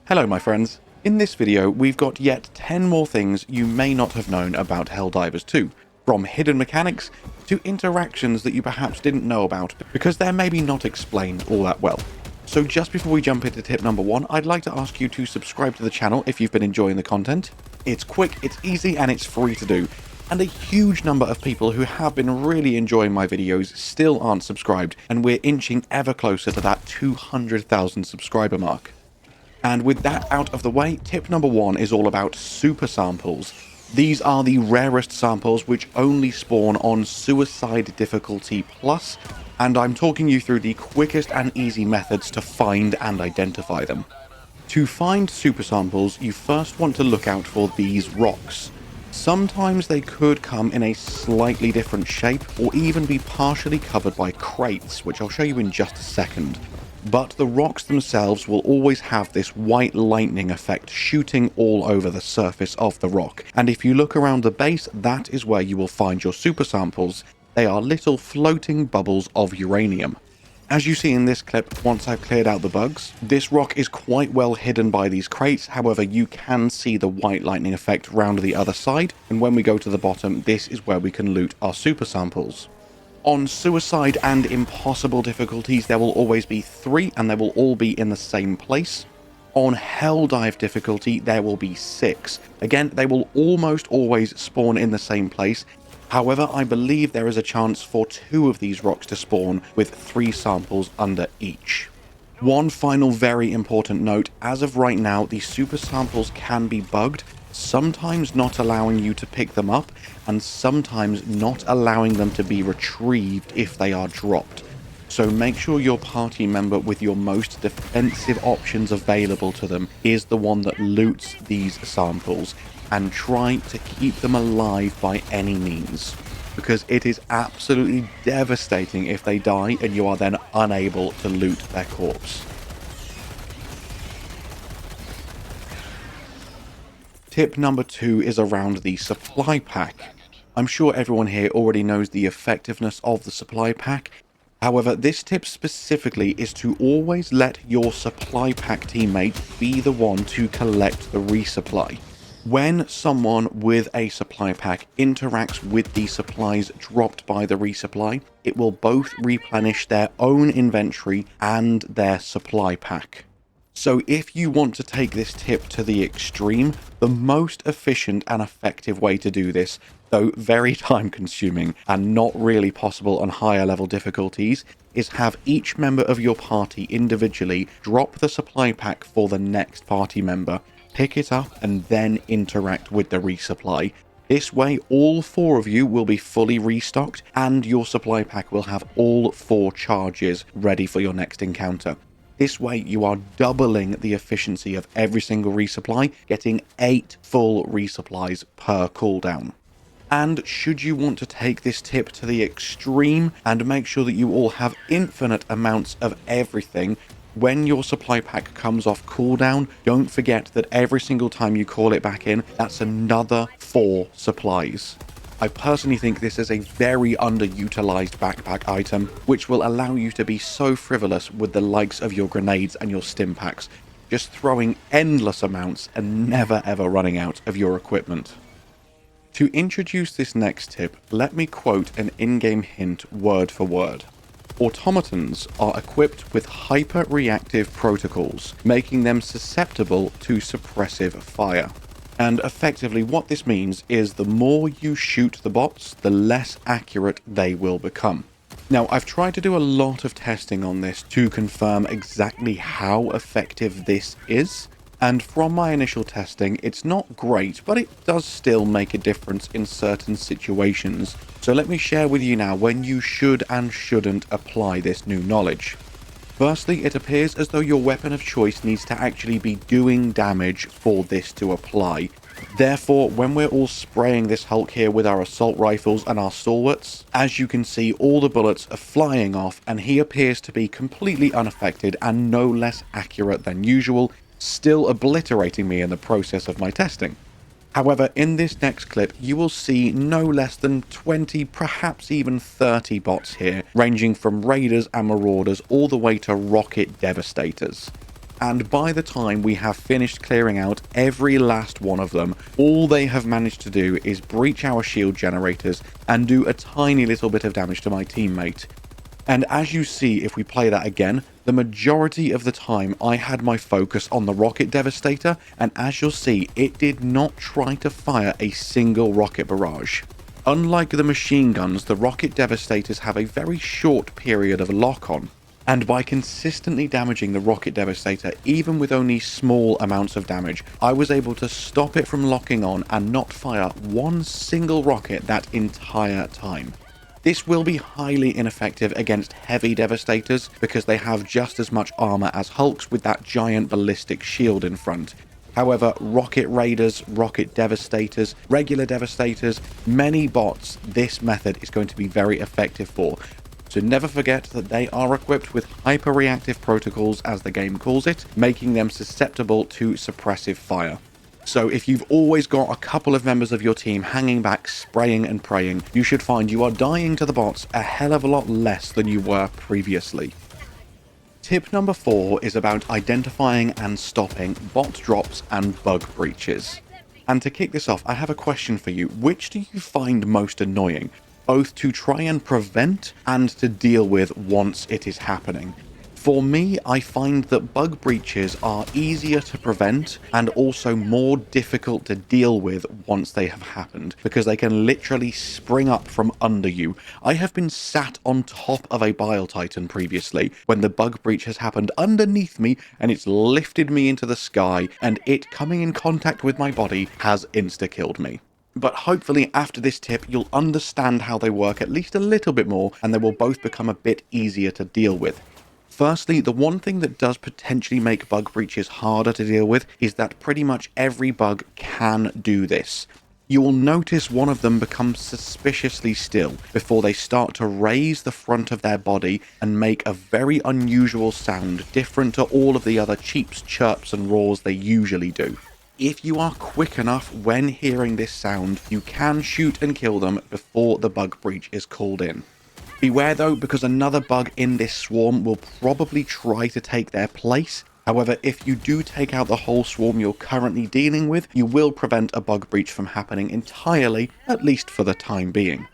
Hello my friends, in this video we've got yet 10 more things you may not have known about Helldivers 2, from hidden mechanics to interactions that you perhaps didn't know about because they're maybe not explained all that well. So just before we jump into tip number 1, I'd like to ask you to subscribe to the channel if you've been enjoying the content. It's quick, it's easy and it's free to do. And a huge number of people who have been really enjoying my videos still aren't subscribed, and we're inching ever closer to that 200,000 subscriber mark. And with that out of the way, tip number 1 is all about super samples. These are the rarest samples which only spawn on Suicide Difficulty Plus, and I'm talking you through the quickest and easy methods to find and identify them. To find super samples, you first want to look out for these rocks. Sometimes they could come in a slightly different shape, or even be partially covered by crates, which I'll show you in just a second. But the rocks themselves will always have this white lightning effect shooting all over the surface of the rock, and if you look around the base, that is where you will find your super samples. They are little floating bubbles of uranium. As you see in this clip, once I've cleared out the bugs, this rock is quite well hidden by these crates. However, you can see the white lightning effect round the other side, and when we go to the bottom, this is where we can loot our super samples. On Suicide and Impossible difficulties, there will always be 3, and they will all be in the same place. On Helldive difficulty, there will be 6. Again, they will almost always spawn in the same place. However, I believe there is a chance for 2 of these rocks to spawn with 3 samples under each. One final very important note, as of right now, the super samples can be bugged, sometimes not allowing you to pick them up, and sometimes not allowing them to be retrieved if they are dropped. So make sure your party member with your most defensive options available to them is the one that loots these samples, and try to keep them alive by any means, because it is absolutely devastating if they die and you are then unable to loot their corpse. Tip number 2 is around the supply pack. I'm sure everyone here already knows the effectiveness of the supply pack. However, this tip specifically is to always let your supply pack teammate be the one to collect the resupply. When someone with a supply pack interacts with the supplies dropped by the resupply, it will both replenish their own inventory and their supply pack. So if you want to take this tip to the extreme, the most efficient and effective way to do this, though very time consuming and not really possible on higher level difficulties, is have each member of your party individually drop the supply pack for the next party member, pick it up and then interact with the resupply. This way all 4 of you will be fully restocked and your supply pack will have all 4 charges ready for your next encounter. This way you are doubling the efficiency of every single resupply, getting 8 full resupplies per cooldown. And should you want to take this tip to the extreme and make sure that you all have infinite amounts of everything, when your supply pack comes off cooldown, don't forget that every single time you call it back in, that's another 4 supplies. I personally think this is a very underutilized backpack item, which will allow you to be so frivolous with the likes of your grenades and your stim packs, just throwing endless amounts and never ever running out of your equipment. To introduce this next tip, let me quote an in-game hint word for word. Automatons are equipped with hyper-reactive protocols, making them susceptible to suppressive fire. And effectively what this means is the more you shoot the bots, the less accurate they will become. Now, I've tried to do a lot of testing on this to confirm exactly how effective this is, and from my initial testing, it's not great, but it does still make a difference in certain situations. So let me share with you now when you should and shouldn't apply this new knowledge. Firstly, it appears as though your weapon of choice needs to actually be doing damage for this to apply. Therefore, when we're all spraying this Hulk here with our assault rifles and our stalwarts, as you can see, all the bullets are flying off and he appears to be completely unaffected and no less accurate than usual, still obliterating me in the process of my testing. However, in this next clip, you will see no less than 20, perhaps even 30 bots here, ranging from raiders and marauders all the way to rocket devastators. and by the time we have finished clearing out every last one of them, all they have managed to do is breach our shield generators and do a tiny little bit of damage to my teammate. And as you see, if we play that again, the majority of the time I had my focus on the rocket devastator, and as you'll see, it did not try to fire a single rocket barrage. Unlike the machine guns, the rocket devastators have a very short period of lock-on, and by consistently damaging the rocket devastator, even with only small amounts of damage, I was able to stop it from locking on and not fire one single rocket that entire time. This will be highly ineffective against heavy devastators because they have just as much armor as Hulks with that giant ballistic shield in front. However, rocket raiders, rocket devastators, regular devastators, many bots, this method is going to be very effective for. So never forget that they are equipped with hyper-reactive protocols, as the game calls it, making them susceptible to suppressive fire. So if you've always got a couple of members of your team hanging back, spraying and praying, you should find you are dying to the bots a hell of a lot less than you were previously. Tip number 4 is about identifying and stopping bot drops and bug breaches. And to kick this off, I have a question for you. Which do you find most annoying, both to try and prevent and to deal with once it is happening? For me, I find that bug breaches are easier to prevent and also more difficult to deal with once they have happened, because they can literally spring up from under you. I have been sat on top of a Bile Titan previously when the bug breach has happened underneath me and it's lifted me into the sky, and it coming in contact with my body has insta-killed me. But hopefully after this tip you'll understand how they work at least a little bit more, and they will both become a bit easier to deal with. Firstly, the one thing that does potentially make bug breaches harder to deal with is that pretty much every bug can do this. You will notice one of them become suspiciously still before they start to raise the front of their body and make a very unusual sound, different to all of the other cheeps, chirps and roars they usually do. If you are quick enough when hearing this sound, you can shoot and kill them before the bug breach is called in. Beware though, because another bug in this swarm will probably try to take their place. However, if you do take out the whole swarm you're currently dealing with, you will prevent a bug breach from happening entirely, at least for the time being.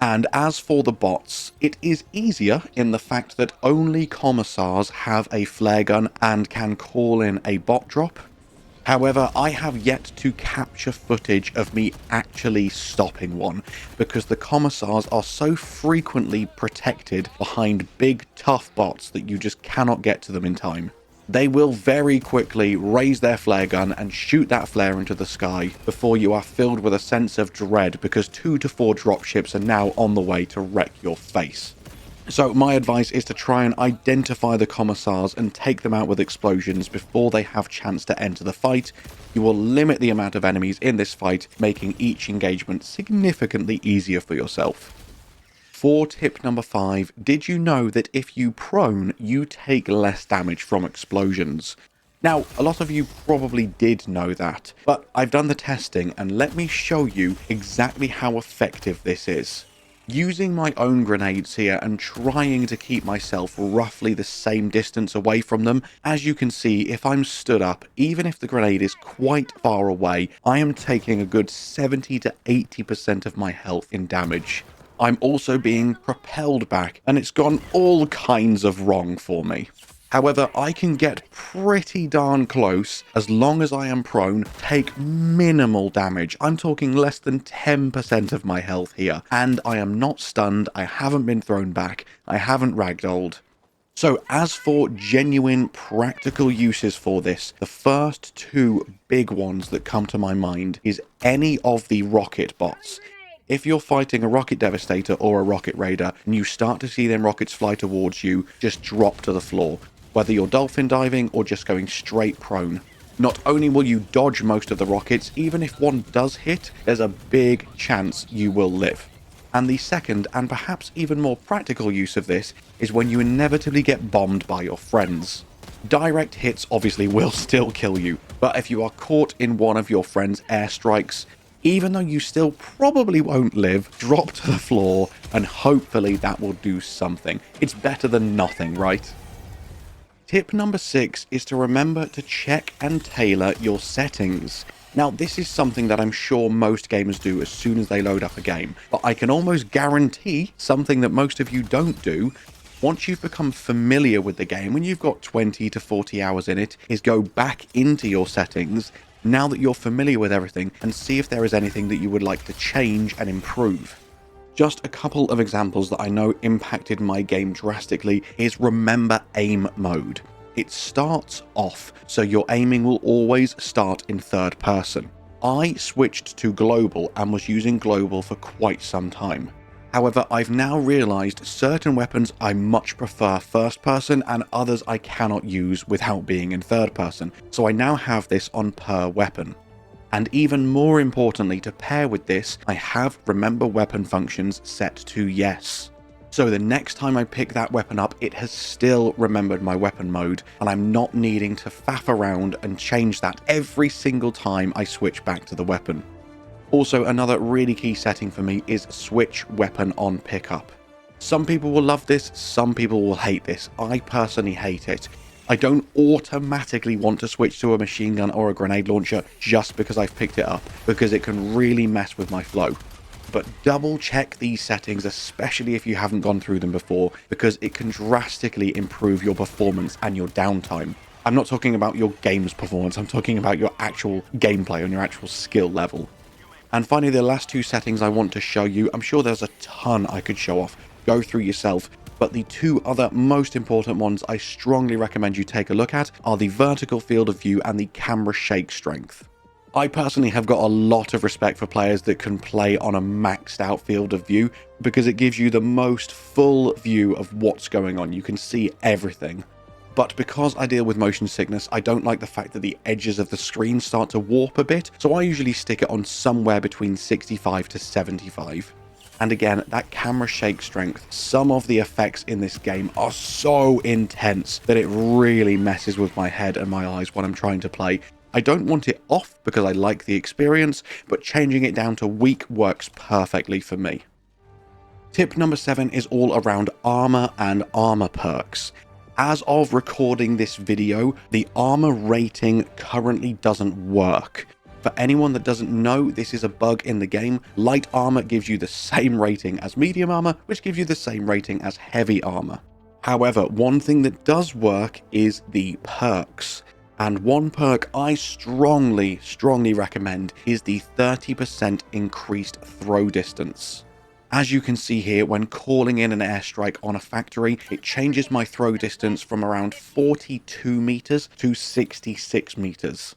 And as for the bots, it is easier in the fact that only commissars have a flare gun and can call in a bot drop. However, I have yet to capture footage of me actually stopping one, because the commissars are so frequently protected behind big tough bots that you just cannot get to them in time. They will very quickly raise their flare gun and shoot that flare into the sky before you are filled with a sense of dread, because 2 to 4 dropships are now on the way to wreck your face. So my advice is to try and identify the commissars and take them out with explosions before they have chance to enter the fight. You will limit the amount of enemies in this fight, making each engagement significantly easier for yourself. For tip number 5, did you know that if you prone, you take less damage from explosions? Now, a lot of you probably did know that, but I've done the testing and let me show you exactly how effective this is. Using my own grenades here and trying to keep myself roughly the same distance away from them, as you can see, if I'm stood up, even if the grenade is quite far away, I am taking a good 70 to 80% of my health in damage. I'm also being propelled back, and it's gone all kinds of wrong for me. However, I can get pretty darn close as long as I am prone, take minimal damage. I'm talking less than 10% of my health here, and I am not stunned, I haven't been thrown back, I haven't ragdolled. So as for genuine practical uses for this, the first 2 big ones that come to my mind is any of the rocket bots. If you're fighting a rocket devastator or a rocket raider and you start to see them rockets fly towards you, just drop to the floor. Whether you're dolphin diving or just going straight prone. Not only will you dodge most of the rockets, even if one does hit, there's a big chance you will live. And the second, and perhaps even more practical use of this, is when you inevitably get bombed by your friends. Direct hits obviously will still kill you, but if you are caught in one of your friend's airstrikes, even though you still probably won't live, drop to the floor, and hopefully that will do something. It's better than nothing, right? Tip number 6 is to remember to check and tailor your settings. Now, this is something that I'm sure most gamers do as soon as they load up a game, but I can almost guarantee something that most of you don't do once you've become familiar with the game, when you've got 20 to 40 hours in it, is go back into your settings now that you're familiar with everything and see if there is anything that you would like to change and improve. Just a couple of examples that I know impacted my game drastically is Remember Aim mode. It starts off, so your aiming will always start in third person. I switched to global and was using global for quite some time. However, I've now realised certain weapons I much prefer first person and others I cannot use without being in third person, so I now have this on per weapon. And even more importantly, to pair with this, I have remember weapon functions set to yes. So the next time I pick that weapon up, it has still remembered my weapon mode, and I'm not needing to faff around and change that every single time I switch back to the weapon. Also, another really key setting for me is switch weapon on pickup. Some people will love this, some people will hate this. I personally hate it. I don't automatically want to switch to a machine gun or a grenade launcher just because I've picked it up, because it can really mess with my flow. But double check these settings, especially if you haven't gone through them before, because it can drastically improve your performance and your downtime. I'm not talking about your game's performance, I'm talking about your actual gameplay and your actual skill level. And finally, the last two settings I want to show you, I'm sure there's a ton I could show off, go through yourself, but the two other most important ones I strongly recommend you take a look at are the vertical field of view and the camera shake strength. I personally have got a lot of respect for players that can play on a maxed out field of view because it gives you the most full view of what's going on. You can see everything. But because I deal with motion sickness, I don't like the fact that the edges of the screen start to warp a bit, so I usually stick it on somewhere between 65 to 75. And again, that camera shake strength, some of the effects in this game are so intense that it really messes with my head and my eyes when I'm trying to play. I don't want it off because I like the experience, but changing it down to weak works perfectly for me. Tip number 7 is all around armor and armor perks. As of recording this video, the armor rating currently doesn't work. For anyone that doesn't know, this is a bug in the game. Light armor gives you the same rating as medium armor, which gives you the same rating as heavy armor. However, one thing that does work is the perks. And one perk I strongly recommend is the 30% increased throw distance. As you can see here, when calling in an airstrike on a factory, it changes my throw distance from around 42 meters to 66 meters.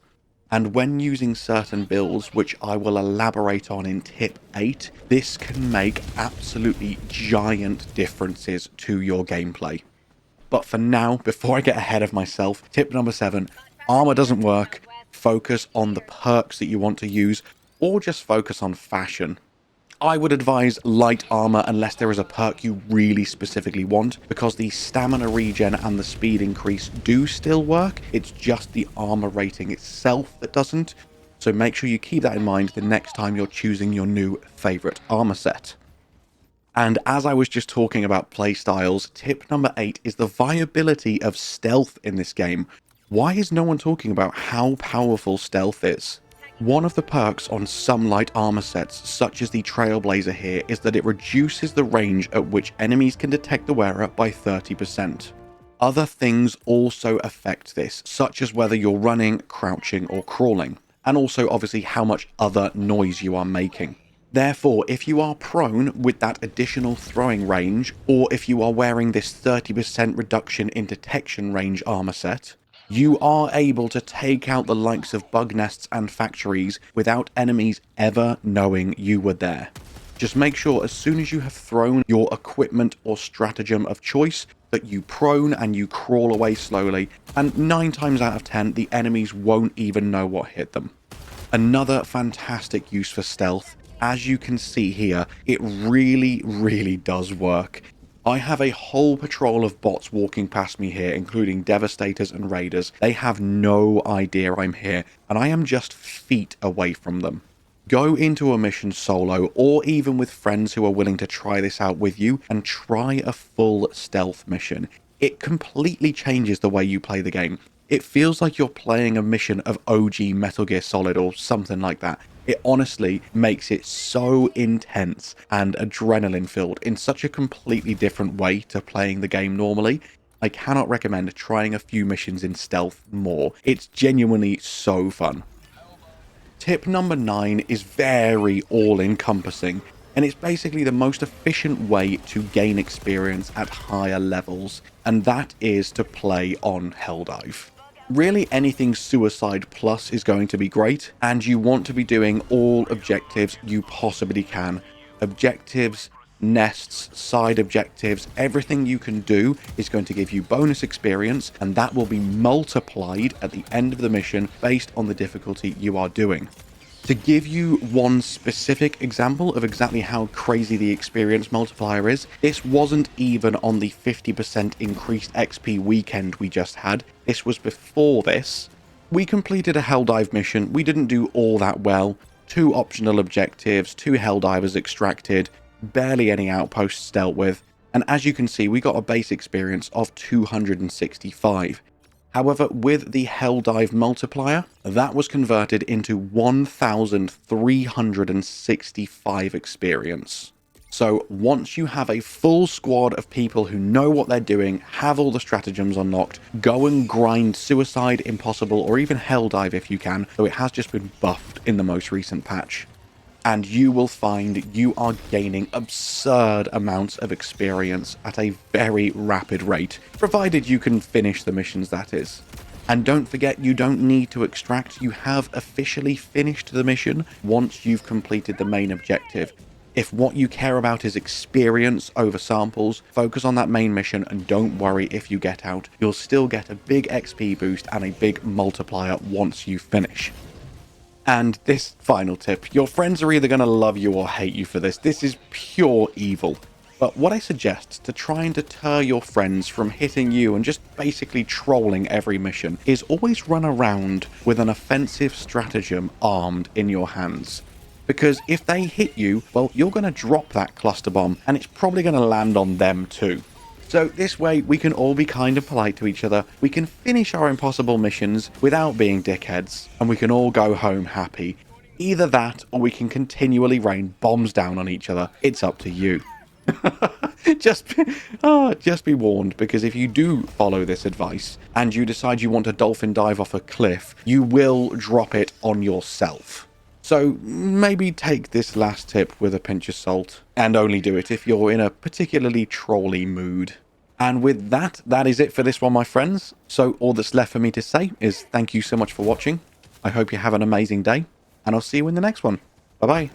And when using certain builds, which I will elaborate on in tip 8, this can make absolutely giant differences to your gameplay. But for now, before I get ahead of myself, tip number 7, armor doesn't work, focus on the perks that you want to use, or just focus on fashion. I would advise light armor unless there is a perk you really specifically want, because the stamina regen and the speed increase do still work, it's just the armor rating itself that doesn't, so make sure you keep that in mind the next time you're choosing your new favourite armor set. And as I was just talking about playstyles, tip number 8 is the viability of stealth in this game. Why is no one talking about how powerful stealth is? One of the perks on some light armor sets, such as the Trailblazer here, is that it reduces the range at which enemies can detect the wearer by 30%. Other things also affect this, such as whether you're running, crouching, or crawling, and also obviously how much other noise you are making. Therefore, if you are prone with that additional throwing range, or if you are wearing this 30% reduction in detection range armor set, you are able to take out the likes of bug nests and factories without enemies ever knowing you were there. Just make sure as soon as you have thrown your equipment or stratagem of choice that you prone and you crawl away slowly, and 9 times out of 10 the enemies won't even know what hit them. Another fantastic use for stealth, as you can see here, it really does work. I have a whole patrol of bots walking past me here, including Devastators and Raiders. They have no idea I'm here, and I am just feet away from them. Go into a mission solo, or even with friends who are willing to try this out with you, and try a full stealth mission. it completely changes the way you play the game. It feels like you're playing a mission of OG Metal Gear Solid or something like that. It honestly makes it so intense and adrenaline filled in such a completely different way to playing the game normally. I cannot recommend trying a few missions in stealth more. It's genuinely so fun. Tip number 9 is very all-encompassing, and it's basically the most efficient way to gain experience at higher levels, and that is to play on Helldive. Really, anything Suicide Plus is going to be great, and you want to be doing all objectives you possibly can. Objectives, nests, side objectives, everything you can do is going to give you bonus experience, and that will be multiplied at the end of the mission based on the difficulty you are doing. To give you one specific example of exactly how crazy the experience multiplier is, this wasn't even on the 50% increased XP weekend we just had. This was before this. We completed a Helldive mission. We didn't do all that well. 2 optional objectives, 2 Helldivers extracted, barely any outposts dealt with, and as you can see, we got a base experience of 265. However, with the Helldive multiplier, that was converted into 1,365 experience. So once you have a full squad of people who know what they're doing, have all the stratagems unlocked, go and grind Suicide, Impossible, or even Helldive if you can, though it has just been buffed in the most recent patch. And you will find you are gaining absurd amounts of experience at a very rapid rate, provided you can finish the missions, that is. And don't forget, you don't need to extract, you have officially finished the mission once you've completed the main objective. If what you care about is experience over samples, focus on that main mission and don't worry if you get out. You'll still get a big XP boost and a big multiplier once you finish. And this final tip, your friends are either going to love you or hate you for this. This is pure evil. But what I suggest to try and deter your friends from hitting you and just basically trolling every mission is always run around with an offensive stratagem armed in your hands. Because if they hit you, well, you're going to drop that cluster bomb and it's probably going to land on them too. So this way we can all be kind and polite to each other, we can finish our impossible missions without being dickheads, and we can all go home happy. Either that, or we can continually rain bombs down on each other. It's up to you. just be warned, because if you do follow this advice, and you decide you want to dolphin dive off a cliff, you will drop it on yourself. So maybe take this last tip with a pinch of salt, and only do it if you're in a particularly trolly mood. And with that, that is it for this one, my friends. So all that's left for me to say is thank you so much for watching. I hope you have an amazing day, and I'll see you in the next one. Bye-bye.